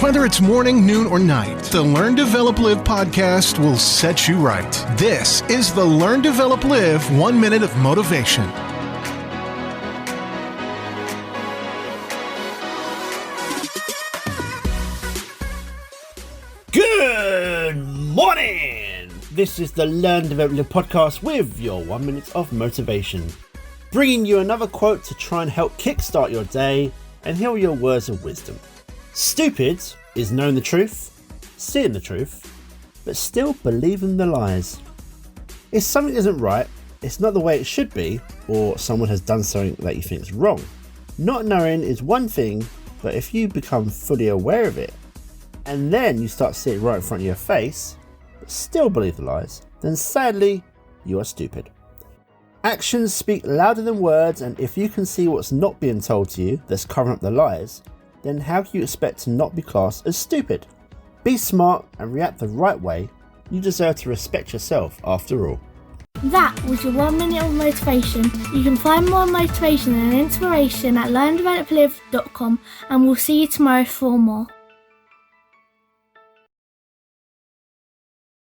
Whether it's morning, noon, or night, the Learn, Develop, Live podcast will set you right. This is the Learn, Develop, Live 1 Minute of Motivation. Good morning! This is the Learn, Develop, Live podcast with your 1 minute of motivation. Bringing you another quote to try and help kickstart your day, and here are your words of wisdom. Stupid is knowing the truth, seeing the truth, but still believing the lies. If something isn't right, it's not the way it should be, or someone has done something that you think is wrong. Not knowing is one thing, but if you become fully aware of it, and then you start seeing it right in front of your face, but still believe the lies, then sadly, you are stupid. Actions speak louder than words, and if you can see what's not being told to you that's covering up the lies, then how can you expect to not be classed as stupid? Be smart and react the right way. You deserve to respect yourself after all. That was your 1 minute of motivation. You can find more motivation and inspiration at learndeveloplive.com, and we'll see you tomorrow for more.